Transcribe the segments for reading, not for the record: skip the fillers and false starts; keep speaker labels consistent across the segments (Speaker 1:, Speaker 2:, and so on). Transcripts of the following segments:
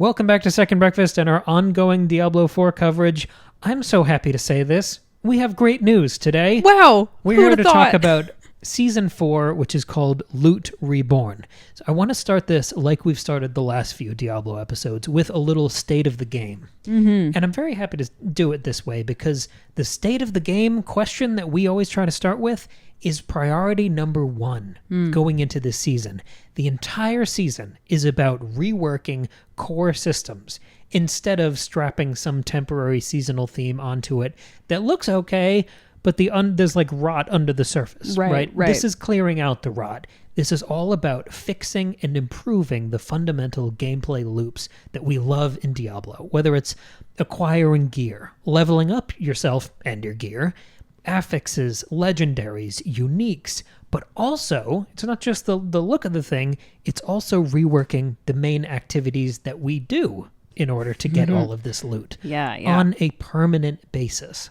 Speaker 1: Welcome back to Second Breakfast and our ongoing Diablo IV coverage. I'm so happy to say this. We have great news today.
Speaker 2: Wow!
Speaker 1: We're here to talk about Season 4, which is called Loot Reborn. So I want to start this like we've started the last few Diablo episodes with a little state of the game. Mm-hmm. And I'm very happy to do it this way because the state of the game question that we always try to start with is priority number one going into this season. The entire season is about reworking core systems instead of strapping some temporary seasonal theme onto it that looks okay, but there's like rot under the surface, right? This is clearing out the rot. This is all about fixing and improving the fundamental gameplay loops that we love in Diablo, whether it's acquiring gear, leveling up yourself and your gear, affixes, legendaries, uniques, but also, it's not just the look of the thing, it's also reworking the main activities that we do in order to get all of this loot on a permanent basis.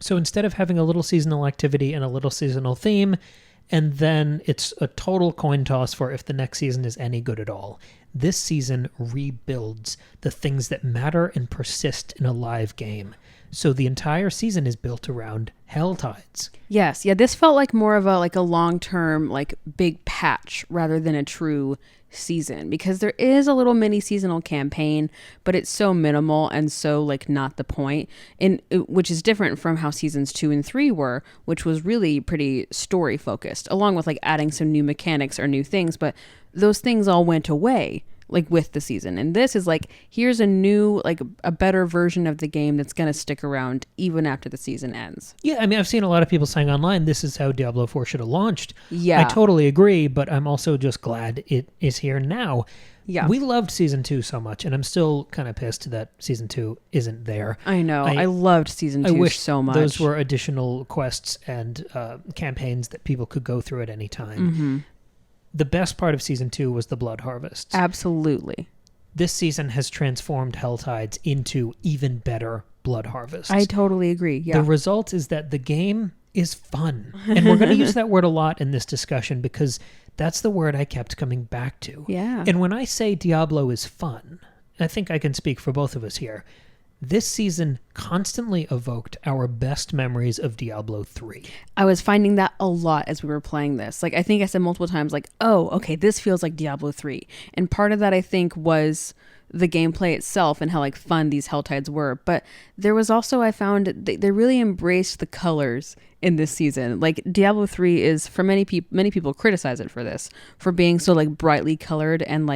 Speaker 1: So instead of having a little seasonal activity and a little seasonal theme, and then it's a total coin toss for if the next season is any good at all, this season rebuilds the things that matter and persist in a live game. So the entire season is built around Hell Tides.
Speaker 2: Yes, yeah, this felt like more of a long-term, big patch rather than a true season, because there is a little mini seasonal campaign, but it's so minimal and so not the point, which is different from how seasons 2 and 3 were, which was really pretty story focused, along with adding some new mechanics or new things, but those things all went away with the season. And this is here's a new, a better version of the game that's going to stick around even after the season ends.
Speaker 1: Yeah, I mean, I've seen a lot of people saying online, this is how Diablo 4 should have launched.
Speaker 2: Yeah.
Speaker 1: I totally agree, but I'm also just glad it is here now.
Speaker 2: Yeah.
Speaker 1: We loved Season 2 so much, and I'm still kind of pissed that Season 2 isn't there.
Speaker 2: I know. I loved Season 2 so much.
Speaker 1: Those were additional quests and campaigns that people could go through at any time.
Speaker 2: Mm-hmm.
Speaker 1: The best part of Season 2 was the Blood Harvest.
Speaker 2: Absolutely.
Speaker 1: This season has transformed Hell Tides into even better Blood Harvests.
Speaker 2: I totally agree, yeah.
Speaker 1: The result is that the game is fun. And we're going to use that word a lot in this discussion because that's the word I kept coming back to.
Speaker 2: Yeah.
Speaker 1: And when I say Diablo is fun, I think I can speak for both of us here. This season constantly evoked our best memories of Diablo 3.
Speaker 2: I was finding that a lot as we were playing this. I think I said multiple times, oh, okay, this feels like Diablo 3. And part of that, I think, was the gameplay itself and how fun these Hell Tides were. But there was also, I found, they really embraced the colors in this season. Diablo 3 is, for many people criticize it for this, for being so brightly colored and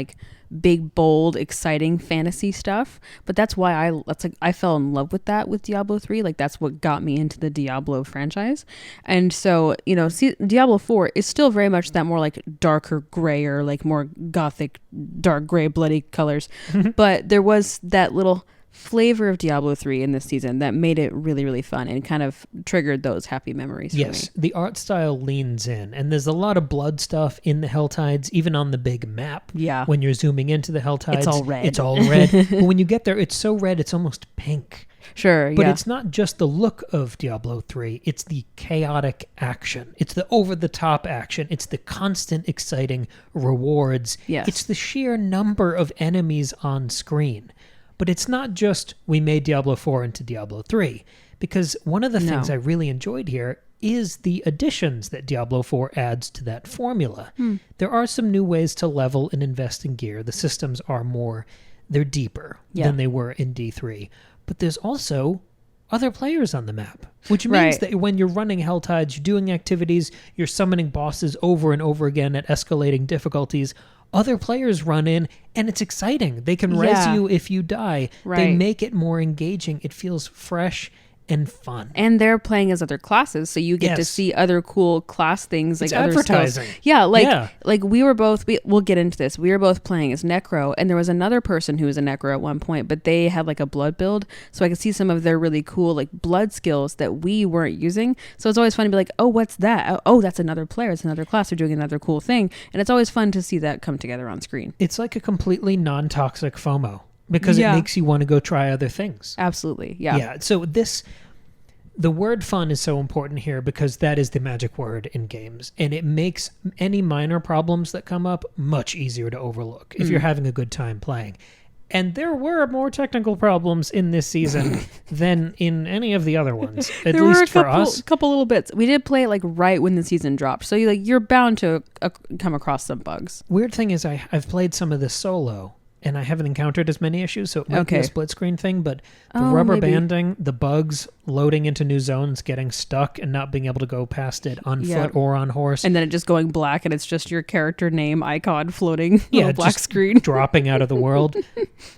Speaker 2: big, bold, exciting fantasy stuff. But that's why I fell in love with that with Diablo 3. That's what got me into the Diablo franchise. And so, Diablo 4 is still very much that more darker gray or more gothic, dark gray, bloody colors. But there was that little flavor of Diablo 3 in this season that made it really, really fun and kind of triggered those happy memories for me.
Speaker 1: Yes, the art style leans in, and there's a lot of blood stuff in the Hell Tides, even on the big map.
Speaker 2: Yeah.
Speaker 1: When you're zooming into the Hell Tides.
Speaker 2: It's all red.
Speaker 1: It's all red. But when you get there, it's so red, it's almost pink.
Speaker 2: Sure,
Speaker 1: But it's not just the look of Diablo 3, it's the chaotic action. It's the over-the-top action. It's the constant exciting rewards.
Speaker 2: Yes.
Speaker 1: It's the sheer number of enemies on screen. But it's not just we made Diablo 4 into Diablo 3, because one of the things I really enjoyed here is the additions that Diablo 4 adds to that formula. There are some new ways to level and invest in gear. The systems are they're deeper than they were in D3. But there's also other players on the map, which means that when you're running Hell Tides, you're doing activities, you're summoning bosses over and over again at escalating difficulties. Other players run in, and it's exciting. They can res you if you die. They make it more engaging. It feels fresh and fun.
Speaker 2: And they're playing as other classes, so you get to see other cool class things,
Speaker 1: it's
Speaker 2: other
Speaker 1: advertising.
Speaker 2: Skills. Yeah, we were both, we'll get into this, we were both playing as NECRO, and there was another person who was a NECRO at one point, but they had a blood build, so I could see some of their really cool blood skills that we weren't using. So it's always fun to be oh, what's that? Oh, that's another player, it's another class, they're doing another cool thing, and it's always fun to see that come together on screen.
Speaker 1: It's like a completely non-toxic FOMO. Because it makes you want to go try other things.
Speaker 2: Absolutely, yeah.
Speaker 1: Yeah, so the word fun is so important here because that is the magic word in games. And it makes any minor problems that come up much easier to overlook if you're having a good time playing. And there were more technical problems in this season than in any of the other ones, at
Speaker 2: there
Speaker 1: least
Speaker 2: were
Speaker 1: for us.
Speaker 2: a couple little bits. We did play it like right when the season dropped, so you're bound to come across some bugs.
Speaker 1: Weird thing is I've played some of this solo, and I haven't encountered as many issues, so it might be a split screen thing, but the rubber banding, the bugs loading into new zones, getting stuck and not being able to go past it on foot or on horse.
Speaker 2: And then it just going black and it's just your character name icon floating on a black screen.
Speaker 1: Dropping out of the world.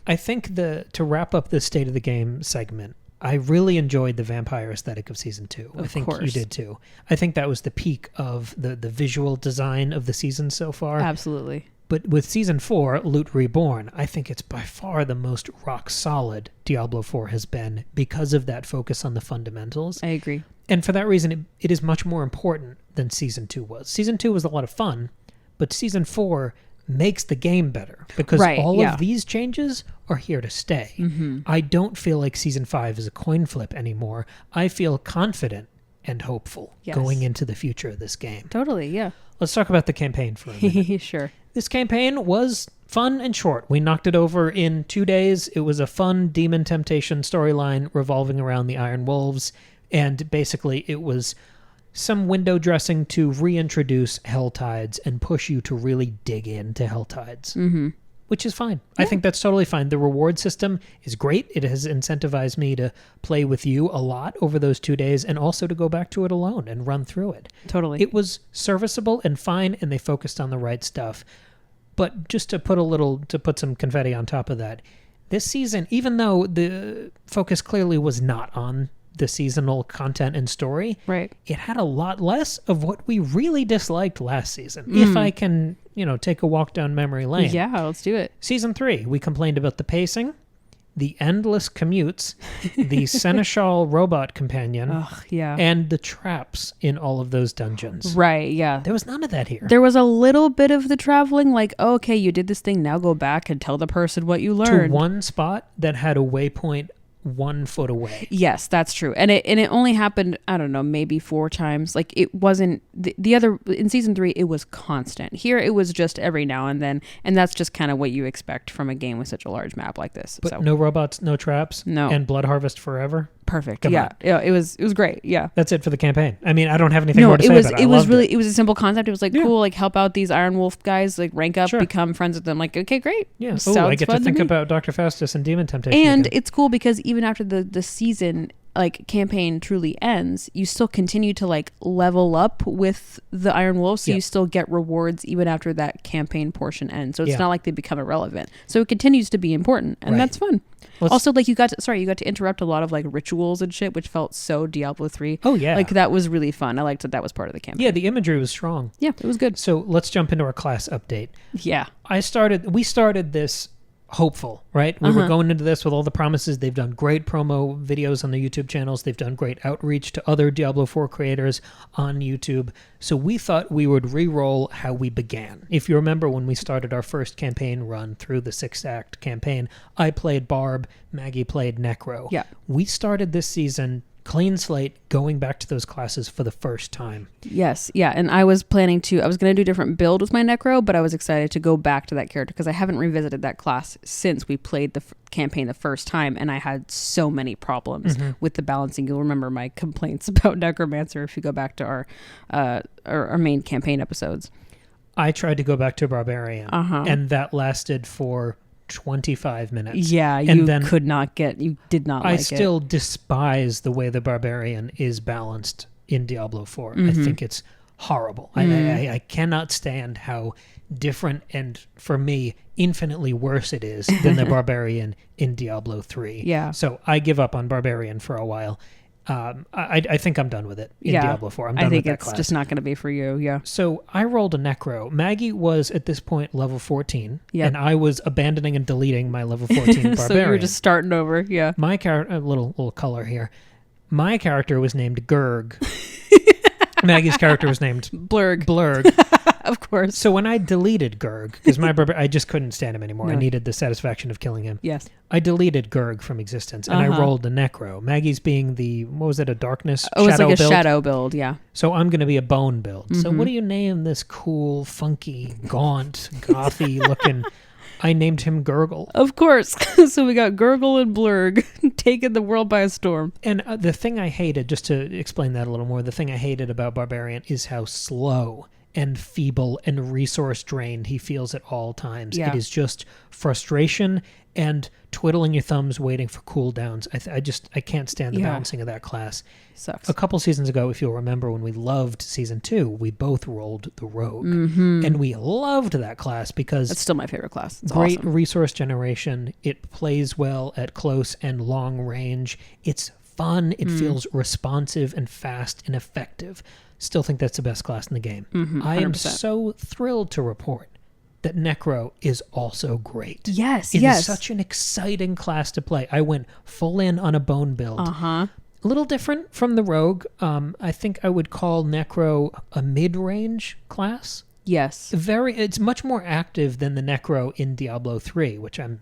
Speaker 1: I think to wrap up the state of the game segment, I really enjoyed the vampire aesthetic of season 2. I think you did too. I think that was the peak of the visual design of the season so far.
Speaker 2: Absolutely.
Speaker 1: But with Season 4, Loot Reborn, I think it's by far the most rock-solid Diablo 4 has been because of that focus on the fundamentals.
Speaker 2: I agree.
Speaker 1: And for that reason, it is much more important than Season 2 was. Season 2 was a lot of fun, but Season 4 makes the game better because all of these changes are here to stay. Mm-hmm. I don't feel like Season 5 is a coin flip anymore. I feel confident and hopeful going into the future of this game.
Speaker 2: Totally, yeah.
Speaker 1: Let's talk about the campaign for a minute.
Speaker 2: Sure.
Speaker 1: This campaign was fun and short. We knocked it over in 2 days. It was a fun Demon Temptation storyline revolving around the Iron Wolves, and basically it was some window dressing to reintroduce Helltides and push you to really dig into Helltides, which is fine. Yeah. I think that's totally fine. The reward system is great. It has incentivized me to play with you a lot over those 2 days and also to go back to it alone and run through it.
Speaker 2: Totally.
Speaker 1: It was serviceable and fine, and they focused on the right stuff. But just to put some confetti on top of that, this season, even though the focus clearly was not on the seasonal content and story,
Speaker 2: right,
Speaker 1: it had a lot less of what we really disliked last season. If I can, take a walk down memory lane.
Speaker 2: Yeah, let's do it.
Speaker 1: Season 3, we complained about the pacing, the endless commutes, the Seneschal robot companion, and the traps in all of those dungeons.
Speaker 2: Right, yeah.
Speaker 1: There was none of that here.
Speaker 2: There was a little bit of the traveling, like, okay, you did this thing, now go back and tell the person what you learned.
Speaker 1: To one spot that had a waypoint 1 foot away.
Speaker 2: Yes, that's true. And it only happened, I don't know, maybe 4 times. Like, it wasn't the other in season 3, it was constant. Here it was just every now and then, and that's just kind of what you expect from a game with such a large map like this.
Speaker 1: But no robots, no traps, and Blood Harvest forever.
Speaker 2: Perfect. Yeah, it was great. Yeah.
Speaker 1: That's it for the campaign. I mean, I don't have anything more to say about it.
Speaker 2: It was a simple concept. It was like cool, like help out these Iron Wolf guys, like rank up, become friends with them. Like, okay, great.
Speaker 1: Yeah. Oh, I get to think about Dr. Faustus and Demon Temptation.
Speaker 2: And it's cool because even after the season like campaign truly ends, you still continue to like level up with the Iron Wolf, so you still get rewards even after that campaign portion ends. So it's not like they become irrelevant. So it continues to be important, and that's fun. Also, like you got to interrupt a lot of like rituals and shit, which felt so Diablo 3.
Speaker 1: Oh yeah,
Speaker 2: like that was really fun. I liked that was part of the campaign.
Speaker 1: Yeah, the imagery was strong.
Speaker 2: Yeah, it was good.
Speaker 1: So let's jump into our class update.
Speaker 2: Yeah,
Speaker 1: we started this hopeful, right? We were going into this with all the promises. They've done great promo videos on the YouTube channels. They've done great outreach to other Diablo 4 creators on YouTube. So we thought we would re-roll how we began. If you remember when we started our first campaign run through the 6-act campaign, I played BARB, Maggie played NECRO.
Speaker 2: Yeah.
Speaker 1: We started this season clean slate, going back to those classes for the first time.
Speaker 2: Yes, yeah, and I was going to do a different build with my Necro, but I was excited to go back to that character because I haven't revisited that class since we played the campaign the first time, and I had so many problems with the balancing. You'll remember my complaints about Necromancer if you go back to our main campaign episodes.
Speaker 1: I tried to go back to Barbarian, and that lasted for 25 minutes.
Speaker 2: Yeah, you did not like it.
Speaker 1: I still despise the way the Barbarian is balanced in Diablo 4. I think it's horrible. I cannot stand how different and, for me, infinitely worse it is than the Barbarian in Diablo 3.
Speaker 2: Yeah.
Speaker 1: So I give up on Barbarian for a while. I think I'm done with it in Diablo 4. I'm done with that class.
Speaker 2: I think it's just not going to be for you, yeah.
Speaker 1: So I rolled a Necro. Maggie was, at this point, level 14, and I was abandoning and deleting my level 14 Barbarian.
Speaker 2: So you were just starting over, yeah.
Speaker 1: My character, a little color here. My character was named Gurg. Maggie's character was named
Speaker 2: Blurg. Of course.
Speaker 1: So when I deleted Gurg, because I just couldn't stand him anymore. No. I needed the satisfaction of killing him.
Speaker 2: Yes.
Speaker 1: I deleted Gurg from existence, and I rolled a Necro. Maggie's being a darkness shadow build?
Speaker 2: It was like a shadow build, yeah.
Speaker 1: So I'm going to be a bone build. So what do you name this cool, funky, gaunt, gothy looking I named him Gurgle.
Speaker 2: Of course. So we got Gurgle and Blurg taking the world by a storm.
Speaker 1: And the thing I hated, just to explain that a little more, the thing I hated about Barbarian is how slow and feeble and resource drained he feels at all times.
Speaker 2: Yeah.
Speaker 1: It is just frustration and twiddling your thumbs waiting for cooldowns. I can't stand the balancing of that class.
Speaker 2: Sucks.
Speaker 1: A couple seasons ago, if you'll remember, when we loved season 2, we both rolled the Rogue. And we loved that class because
Speaker 2: That's still my favorite class. It's
Speaker 1: great
Speaker 2: awesome.
Speaker 1: resource generation. It plays well at close and long range. It's fun. It feels responsive and fast and effective. Still think that's the best class in the game. I am
Speaker 2: 100%.
Speaker 1: so thrilled to report that Necro is also great.
Speaker 2: Yes,
Speaker 1: It
Speaker 2: yes.
Speaker 1: is such an exciting class to play. I went full in on a bone build.
Speaker 2: Uh-huh.
Speaker 1: A little different from the Rogue. I think I would call Necro a mid-range class.
Speaker 2: Yes.
Speaker 1: It's much more active than the Necro in Diablo 3, which I'm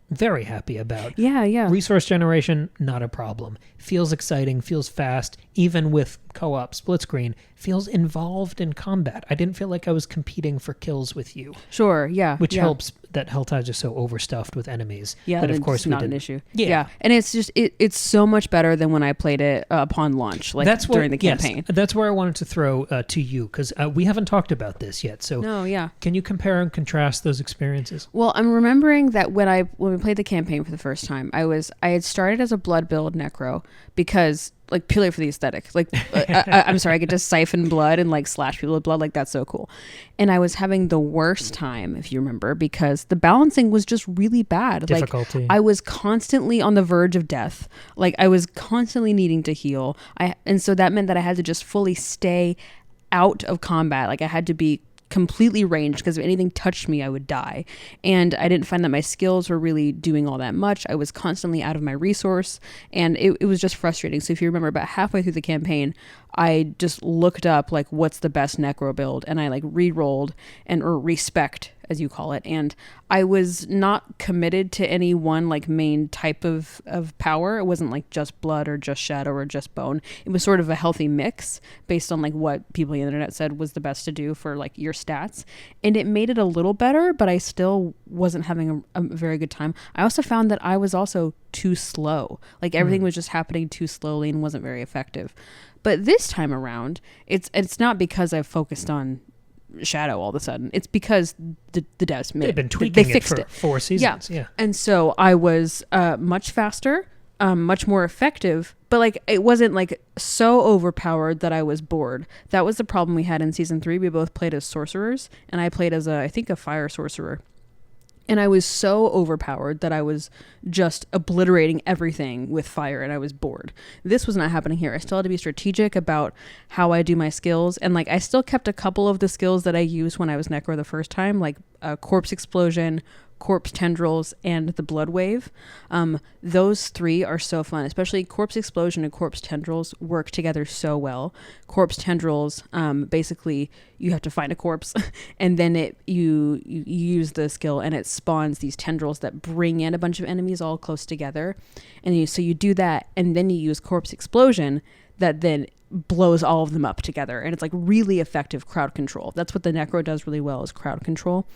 Speaker 1: very happy about.
Speaker 2: Yeah, yeah.
Speaker 1: Resource generation, not a problem. Feels exciting, feels fast, even with co-op split screen, feels involved in combat. I didn't feel like I was competing for kills with you,
Speaker 2: Sure, yeah.
Speaker 1: which
Speaker 2: yeah.
Speaker 1: helps that Helltides are so overstuffed with enemies.
Speaker 2: Yeah,
Speaker 1: but
Speaker 2: then
Speaker 1: of course
Speaker 2: it's
Speaker 1: we
Speaker 2: not an
Speaker 1: didn't.
Speaker 2: issue.
Speaker 1: Yeah.
Speaker 2: And it's just it's so much better than when I played it upon launch, like during the campaign.
Speaker 1: Yes, that's where I wanted to throw to you, because we haven't talked about this yet. So
Speaker 2: No, yeah.
Speaker 1: can you compare and contrast those experiences?
Speaker 2: Well, I'm remembering that when we played the campaign for the first time, I had started as a blood build necro because like purely for the aesthetic. Like I'm sorry, I could just siphon blood and like slash people with blood. Like that's so cool. And I was having the worst time, if you remember, because the balancing was just really bad.
Speaker 1: Difficulty.
Speaker 2: Like I was constantly on the verge of death. Like I was constantly needing to heal. And so that meant that I had to just fully stay out of combat. Like I had to be completely ranged because if anything touched me, I would die. And I didn't find that my skills were really doing all that much. I was constantly out of my resource and it was just frustrating. So if you remember, about halfway through the campaign, I just looked up like what's the best necro build and I like re-rolled or respect, as you call it. And I was not committed to any one like main type of power. It wasn't like just blood or just shadow or just bone. It was sort of a healthy mix based on like what people on the internet said was the best to do for like your stats. And it made it a little better, but I still wasn't having a very good time. I also found that I was also too slow. Like everything was just happening too slowly and wasn't very effective. But this time around, it's not because I've focused on shadow all of a sudden. It's because the devs made
Speaker 1: They've been
Speaker 2: it.
Speaker 1: tweaking
Speaker 2: They
Speaker 1: it
Speaker 2: fixed
Speaker 1: for
Speaker 2: it.
Speaker 1: 4 seasons. Yeah.
Speaker 2: And so I was much faster, much more effective, but like it wasn't like so overpowered that I was bored. That was the problem we had in season 3. We both played as sorcerers, and I played as I think a fire sorcerer. And I was so overpowered that I was just obliterating everything with fire and I was bored. This was not happening here. I still had to be strategic about how I do my skills. And like I still kept a couple of the skills that I used when I was Necro the first time, like corpse explosion, corpse tendrils, and the blood wave. Those 3 are so fun, especially corpse explosion and corpse tendrils work together so well. Corpse tendrils, basically you have to find a corpse and then you use the skill and it spawns these tendrils that bring in a bunch of enemies all close together. And so you do that and then you use corpse explosion that then blows all of them up together, and it's like really effective crowd control. That's what the Necro does really well, is crowd control.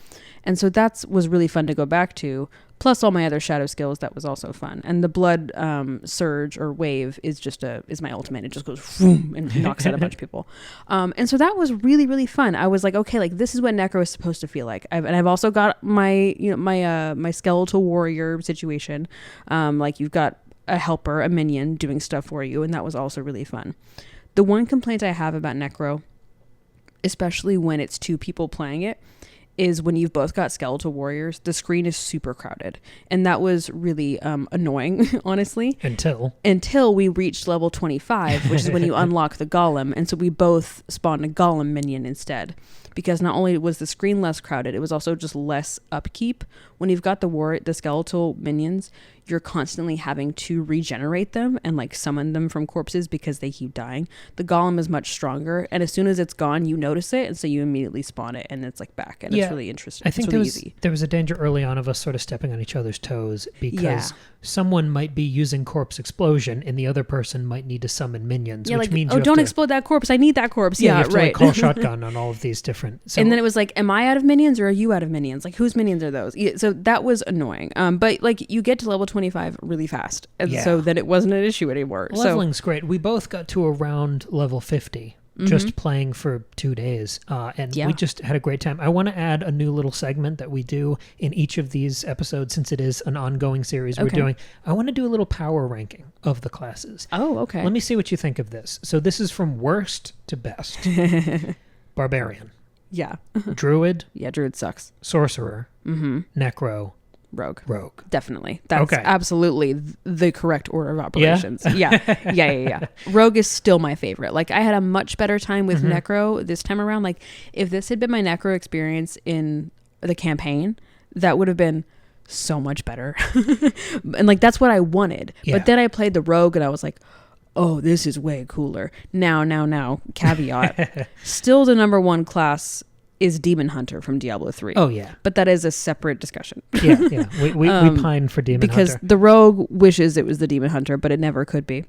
Speaker 2: And so that was really fun to go back to, plus all my other shadow skills. That was also fun. And the blood surge or wave is my ultimate. It just goes boom and knocks out a bunch of people. And so that was really, really fun. I was like, okay, like this is what Necro is supposed to feel like. I've also got my my skeletal warrior situation. Like you've got a helper, a minion doing stuff for you, and that was also really fun. The one complaint I have about Necro, especially when it's 2 people playing it, is when you've both got skeletal warriors, the screen is super crowded. And that was really annoying, honestly. Until we reached level 25, which is when you unlock the golem. And so we both spawned a golem minion instead. Because not only was the screen less crowded, it was also just less upkeep. When you've got the skeletal minions, you're constantly having to regenerate them and like summon them from corpses because they keep dying. The golem is much stronger, and as soon as it's gone, you notice it, and so you immediately spawn it, and it's like back, and it's really interesting.
Speaker 1: I think there was a danger early on of us sort of stepping on each other's toes because someone might be using corpse explosion, and the other person might need to summon minions, which means
Speaker 2: don't explode that corpse. I need that corpse.
Speaker 1: You have to like call shotgun on all of these different different. So,
Speaker 2: and then it was like, am I out of minions or are you out of minions? Like, whose minions are those? So that was annoying. But like, you get to level 25 really fast. And so then it wasn't an issue anymore.
Speaker 1: Leveling's great. We both got to around level 50 just playing for 2 days. And we just had a great time. I want to add a new little segment that we do in each of these episodes, since it is an ongoing series we're doing. I want to do a little power ranking of the classes.
Speaker 2: Oh, okay.
Speaker 1: Let me see what you think of this. So this is from worst to best. Barbarian.
Speaker 2: Yeah.
Speaker 1: Druid.
Speaker 2: Yeah, Druid sucks.
Speaker 1: Sorcerer. Necro.
Speaker 2: Rogue.
Speaker 1: Rogue.
Speaker 2: Definitely. That's absolutely the correct order of operations. Yeah. Rogue is still my favorite. Like, I had a much better time with Necro this time around. Like, if this had been my Necro experience in the campaign, that would have been so much better. And like, that's what I wanted. Yeah. But then I played the Rogue and I was like, oh, this is way cooler. Now, caveat. Still the number one class is Demon Hunter from Diablo 3.
Speaker 1: Oh, yeah.
Speaker 2: But that is a separate discussion.
Speaker 1: Yeah. We pine for Demon Hunter.
Speaker 2: Because the Rogue wishes it was the Demon Hunter, but it never could be.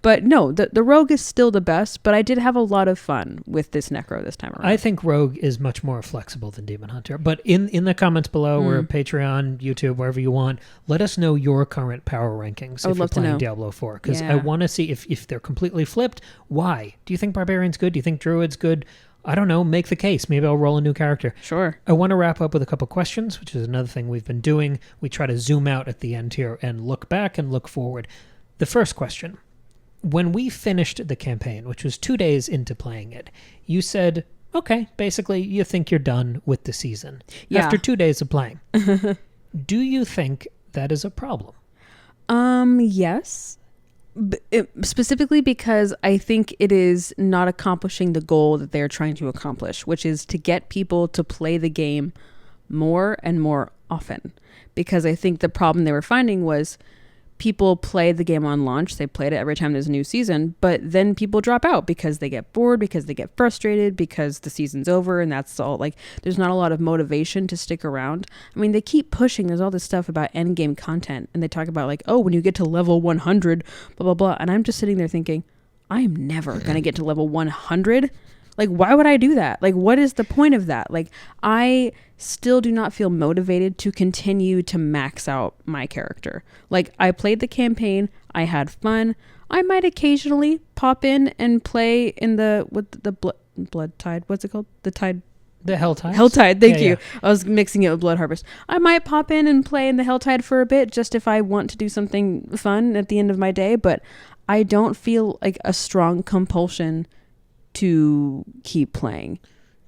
Speaker 2: But no, the Rogue is still the best, but I did have a lot of fun with this Necro this time around.
Speaker 1: I think Rogue is much more flexible than Demon Hunter. But in the comments below, or Patreon, YouTube, wherever you want, let us know your current power rankings if you're playing Diablo 4. Because I want to see if they're completely flipped, why? Do you think Barbarian's good? Do you think Druid's good? I don't know, make the case. Maybe I'll roll a new character.
Speaker 2: Sure.
Speaker 1: I want to wrap up with a couple questions, which is another thing we've been doing. We try to zoom out at the end here and look back and look forward. The first question. When we finished the campaign, which was 2 days into playing it, you said, okay, basically you think you're done with the season. Yeah. After 2 days of playing. Do you think that is a problem?
Speaker 2: Yes. Specifically because I think it is not accomplishing the goal that they're trying to accomplish, which is to get people to play the game more and more often. Because I think the problem they were finding was people play the game on launch. They played it every time there's a new season, but then people drop out because they get bored, because they get frustrated, because the season's over, and that's all. Like, there's not a lot of motivation to stick around. I mean, they keep pushing. There's all this stuff about end game content, and they talk about like, oh, when you get to level 100, blah, blah, blah. And I'm just sitting there thinking, I am never going to get to level 100. Like, why would I do that? Like, what is the point of that? Like, I still do not feel motivated to continue to max out my character. Like, I played the campaign. I had fun. I might occasionally pop in and play in the blood tide. What's it called? The tide.
Speaker 1: The Helltide.
Speaker 2: Helltide. Thank you. I was mixing it with Blood Harvest. I might pop in and play in the Helltide for a bit, just if I want to do something fun at the end of my day. But I don't feel like a strong compulsion to keep playing.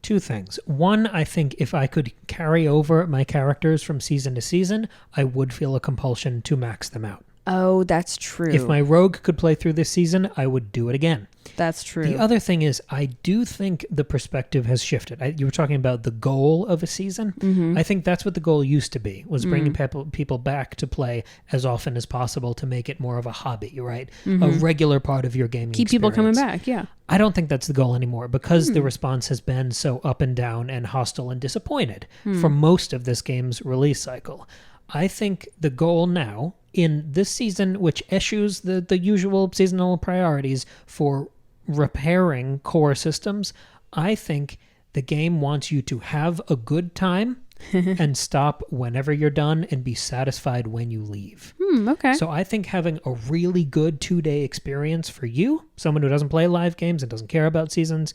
Speaker 1: Two things. One, I think if I could carry over my characters from season to season, I would feel a compulsion to max them out.
Speaker 2: Oh, that's true.
Speaker 1: If my rogue could play through this season, I would do it again.
Speaker 2: That's true.
Speaker 1: The other thing is, I do think the perspective has shifted. You were talking about the goal of a season. Mm-hmm. I think that's what the goal used to be, was bringing people back to play as often as possible to make it more of a hobby, right? Mm-hmm. A regular part of your gaming
Speaker 2: Keep people coming back, yeah.
Speaker 1: I don't think that's the goal anymore, because the response has been so up and down and hostile and disappointed for most of this game's release cycle. I think the goal now in this season, which eschews the usual seasonal priorities for repairing core systems, I think the game wants you to have a good time and stop whenever you're done and be satisfied when you leave.
Speaker 2: Okay.
Speaker 1: So I think having a really good 2-day experience for you, someone who doesn't play live games and doesn't care about seasons,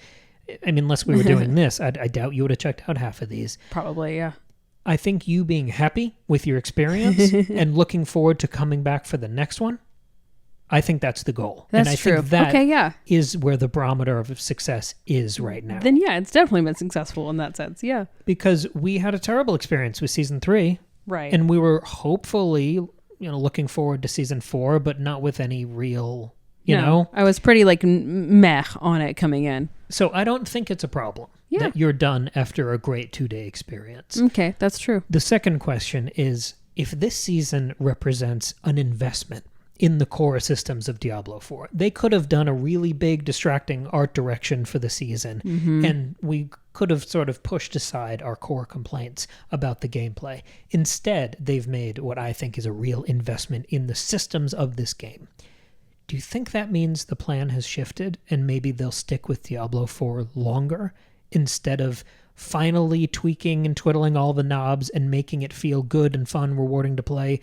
Speaker 1: I mean, unless we were doing this, I doubt you would have checked out half of these.
Speaker 2: Probably, yeah.
Speaker 1: I think you being happy with your experience and looking forward to coming back for the next one, I think that's the goal.
Speaker 2: That's
Speaker 1: and I
Speaker 2: true.
Speaker 1: think that is where the barometer of success is right now.
Speaker 2: Then yeah, it's definitely been successful in that sense, yeah.
Speaker 1: Because we had a terrible experience with season 3.
Speaker 2: Right.
Speaker 1: And we were hopefully, looking forward to season 4, but not with any real, you know?
Speaker 2: I was pretty like meh on it coming in.
Speaker 1: So I don't think it's a problem that you're done after a great 2-day experience.
Speaker 2: Okay, that's true.
Speaker 1: The second question is, if this season represents an investment in the core systems of Diablo 4, they could have done a really big distracting art direction for the season, and we could have sort of pushed aside our core complaints about the gameplay. Instead, they've made what I think is a real investment in the systems of this game. Do you think that means the plan has shifted and maybe they'll stick with Diablo 4 longer instead of finally tweaking and twiddling all the knobs and making it feel good and fun, rewarding to play,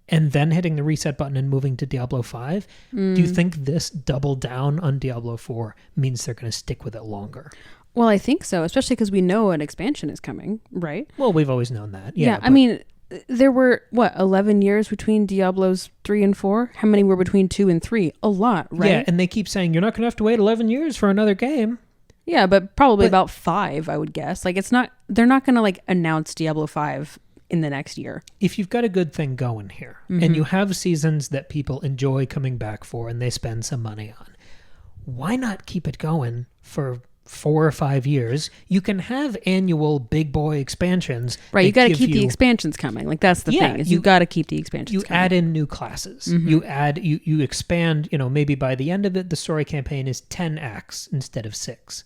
Speaker 1: and then hitting the reset button and moving to Diablo 5? Do you think this double down on Diablo 4 means they're going to stick with it longer?
Speaker 2: Well, I think so, especially because we know an expansion is coming, right?
Speaker 1: Well, we've always known that.
Speaker 2: Yeah, I mean, there were, 11 years between Diablos 3 and 4? How many were between 2 and 3? A lot, right?
Speaker 1: Yeah, and they keep saying, you're not going to have to wait 11 years for another game.
Speaker 2: Yeah, but probably about 5, I would guess. Like, they're not going to, like, announce Diablo 5 in the next year.
Speaker 1: If you've got a good thing going here, and you have seasons that people enjoy coming back for and they spend some money on, why not keep it going for 4 or 5 years? You can have annual big boy expansions.
Speaker 2: Right, you got to keep the expansions coming. Like, that's the thing, is you got to keep the expansions coming.
Speaker 1: You add in new classes. You expand, maybe by the end of it, the story campaign is 10 acts instead of 6.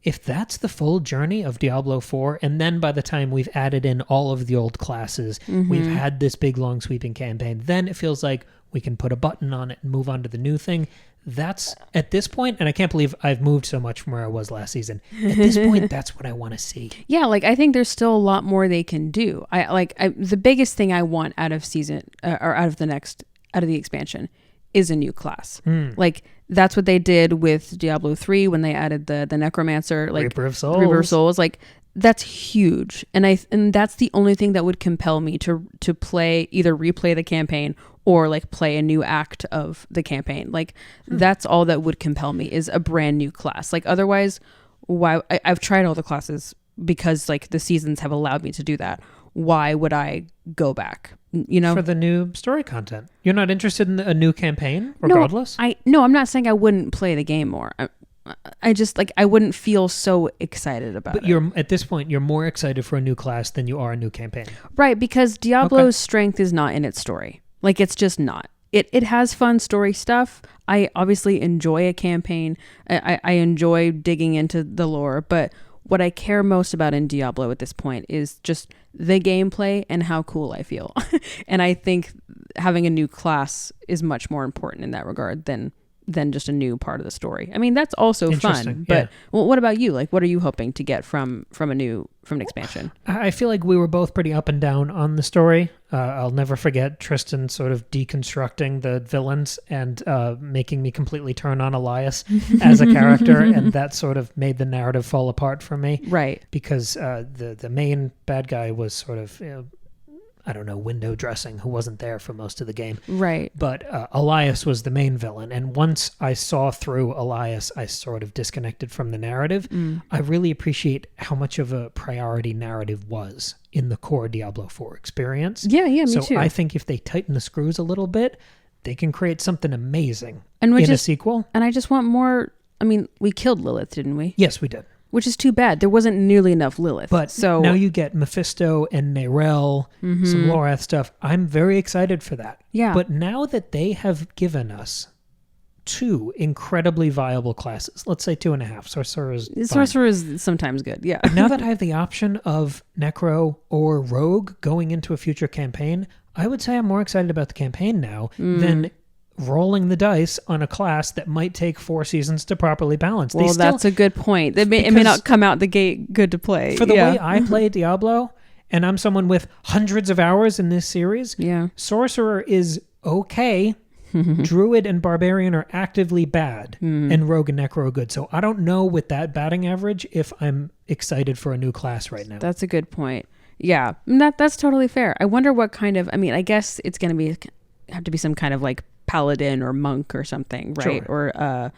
Speaker 1: If that's the full journey of Diablo 4, and then by the time we've added in all of the old classes, we've had this big, long, sweeping campaign, then it feels like we can put a button on it and move on to the new thing. That's, at this point, and I can't believe I've moved so much from where I was last season. At this point, that's what I want to see.
Speaker 2: Yeah, like, I think there's still a lot more they can do. The biggest thing I want out of out of the expansion is a new class. Like, that's what they did with Diablo 3 when they added the Necromancer, like
Speaker 1: Reaper of
Speaker 2: Souls. Like, that's huge, and that's the only thing that would compel me to replay the campaign or like play a new act of the campaign. Like, that's all that would compel me, is a brand new class. Like, otherwise, why? I've tried all the classes because like the seasons have allowed me to do that. Why would I go back? For
Speaker 1: the new story content. You're not interested in a new campaign, regardless?
Speaker 2: No, I'm not saying I wouldn't play the game more. I just, like, I wouldn't feel so excited about it.
Speaker 1: But at this point, you're more excited for a new class than you are a new campaign.
Speaker 2: Right, because Diablo's strength is not in its story. Like, it's just not. It has fun story stuff. I obviously enjoy a campaign. I enjoy digging into the lore, but what I care most about in Diablo at this point is just the gameplay and how cool I feel. And I think having a new class is much more important in that regard than just a new part of the story. I mean, that's also fun, but what about you? Like, what are you hoping to get from an expansion?
Speaker 1: I feel like we were both pretty up and down on the story. I'll never forget Tristan sort of deconstructing the villains and making me completely turn on Elias as a character, and that sort of made the narrative fall apart for me.
Speaker 2: Right.
Speaker 1: Because the main bad guy was sort of, window dressing, who wasn't there for most of the game.
Speaker 2: Right.
Speaker 1: But Elias was the main villain, and once I saw through Elias, I sort of disconnected from the narrative. I really appreciate how much of a priority narrative was in the core Diablo 4 experience.
Speaker 2: Yeah, me too.
Speaker 1: So I think if they tighten the screws a little bit, they can create something amazing in a sequel.
Speaker 2: And I just want more. I mean, we killed Lilith, didn't we?
Speaker 1: Yes, we did.
Speaker 2: Which is too bad. There wasn't nearly enough Lilith.
Speaker 1: But
Speaker 2: so
Speaker 1: now you get Mephisto and Nerel, some Lorath stuff. I'm very excited for that.
Speaker 2: Yeah.
Speaker 1: But now that they have given us 2 incredibly viable classes, let's say 2.5, Sorcerer
Speaker 2: is sometimes good, yeah.
Speaker 1: But now that I have the option of Necro or Rogue going into a future campaign, I would say I'm more excited about the campaign now than rolling the dice on a class that might take 4 seasons to properly balance.
Speaker 2: Well, that's a good point. It may not come out the gate good to play.
Speaker 1: For the way I play Diablo, and I'm someone with hundreds of hours in this series, Sorcerer is okay. Druid and Barbarian are actively bad, and Rogue and Necro are good. So I don't know with that batting average if I'm excited for a new class right now.
Speaker 2: That's a good point. Yeah, that's totally fair. I wonder what kind of, I guess it's going to have to be some kind of like paladin or monk or something, right?
Speaker 1: Sure.
Speaker 2: Or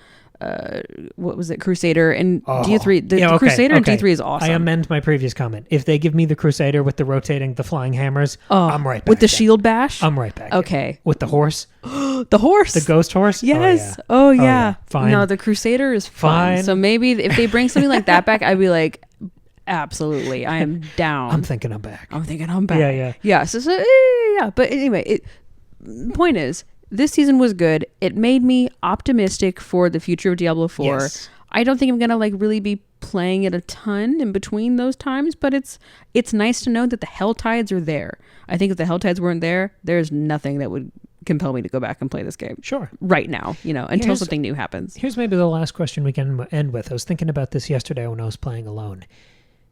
Speaker 2: what was it, Crusader and D3. The Crusader in D3 is awesome.
Speaker 1: I amend my previous comment. If they give me the Crusader with the flying hammers, I'm right back.
Speaker 2: With the shield bash?
Speaker 1: I'm right back.
Speaker 2: Okay.
Speaker 1: With the horse?
Speaker 2: The horse?
Speaker 1: The ghost horse?
Speaker 2: Yes. Oh yeah.
Speaker 1: Fine.
Speaker 2: No, the Crusader is fun.
Speaker 1: Fine.
Speaker 2: So maybe if they bring something like that back, I'd be like, absolutely, I am down.
Speaker 1: I'm thinking I'm back.
Speaker 2: Yeah. So yeah. But anyway, point is, this season was good. It made me optimistic for the future of Diablo 4.
Speaker 1: Yes.
Speaker 2: I don't think I'm going to like really be playing it a ton in between those times, but it's nice to know that the Hell Tides are there. I think if the Hell Tides weren't there, there's nothing that would compel me to go back and play this game.
Speaker 1: Sure.
Speaker 2: Right now, until something new happens.
Speaker 1: Here's maybe the last question we can end with. I was thinking about this yesterday when I was playing alone.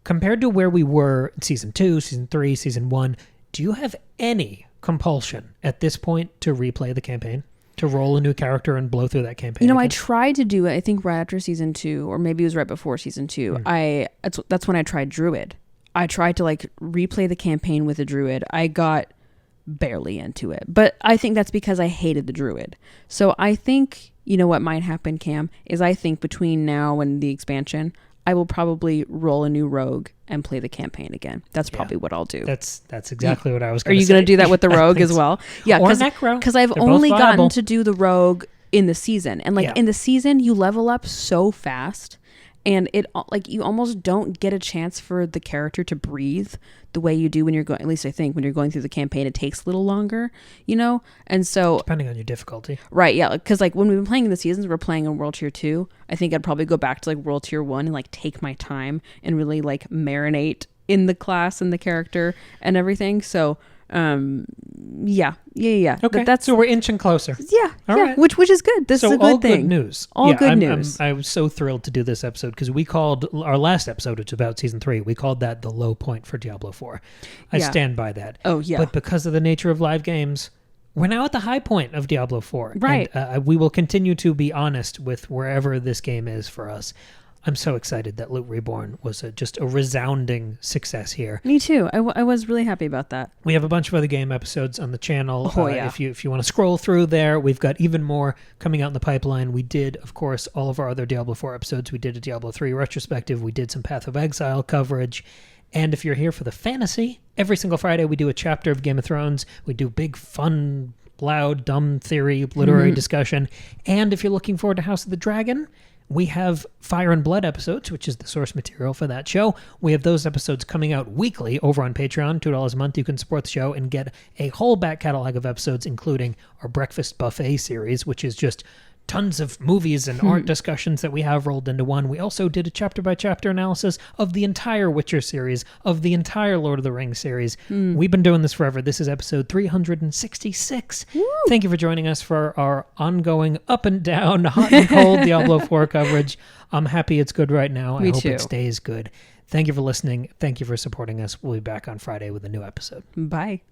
Speaker 1: Compared to where we were in Season 2, Season 3, Season 1, do you have any compulsion at this point to replay the campaign? To roll a new character and blow through that campaign?
Speaker 2: I tried to do it, I think right after Season 2, or maybe it was right before Season 2. That's when I tried Druid. I tried to replay the campaign with a Druid. I got barely into it. But I think that's because I hated the Druid. So I think, what might happen, Cam, is I think between now and the expansion, I will probably roll a new rogue and play the campaign again. That's probably what I'll do.
Speaker 1: That's exactly what I was going to say.
Speaker 2: Are you going to do that with the rogue as well? Yeah,
Speaker 1: or Necro.
Speaker 2: Because I've only gotten to do the rogue in the season. And in the season, you level up so fast. And it you almost don't get a chance for the character to breathe the way you do when you're going, at least I think when you're going through the campaign, it takes a little longer, And so
Speaker 1: depending on your difficulty.
Speaker 2: Right, yeah. Because when we've been playing in the seasons, we're playing in World Tier 2. I think I'd probably go back to World Tier 1 and take my time and really marinate in the class and the character and everything. So yeah.
Speaker 1: Okay, so we're inching closer.
Speaker 2: Yeah, right. Which is good. This is a good thing.
Speaker 1: Good news.
Speaker 2: All good news.
Speaker 1: I was so thrilled to do this episode because we called our last episode, which is about Season 3, we called that the low point for Diablo 4. I stand by that.
Speaker 2: Oh, yeah.
Speaker 1: But because of the nature of live games, we're now at the high point of Diablo 4.
Speaker 2: Right.
Speaker 1: And we will continue to be honest with wherever this game is for us. I'm so excited that Loot Reborn was just a resounding success here.
Speaker 2: Me too. I was really happy about that.
Speaker 1: We have a bunch of other game episodes on the channel.
Speaker 2: Oh, yeah.
Speaker 1: If you want to scroll through there, we've got even more coming out in the pipeline. We did, of course, all of our other Diablo 4 episodes. We did a Diablo 3 retrospective. We did some Path of Exile coverage. And if you're here for the fantasy, every single Friday we do a chapter of Game of Thrones. We do big, fun, loud, dumb theory, literary discussion. And if you're looking forward to House of the Dragon, we have Fire and Blood episodes, which is the source material for that show. We have those episodes coming out weekly over on Patreon. $2 a month. You can support the show and get a whole back catalog of episodes, including our Breakfast Buffet series, which is just tons of movies and art discussions that we have rolled into one. We also did a chapter-by-chapter analysis of the entire Witcher series, of the entire Lord of the Rings series. We've been doing this forever. This is episode 366. Woo! Thank you for joining us for our ongoing up and down, hot and cold Diablo 4 coverage. I'm happy it's good right now. I hope it stays good. Thank you for listening. Thank you for supporting us. We'll be back on Friday with a new episode.
Speaker 2: Bye.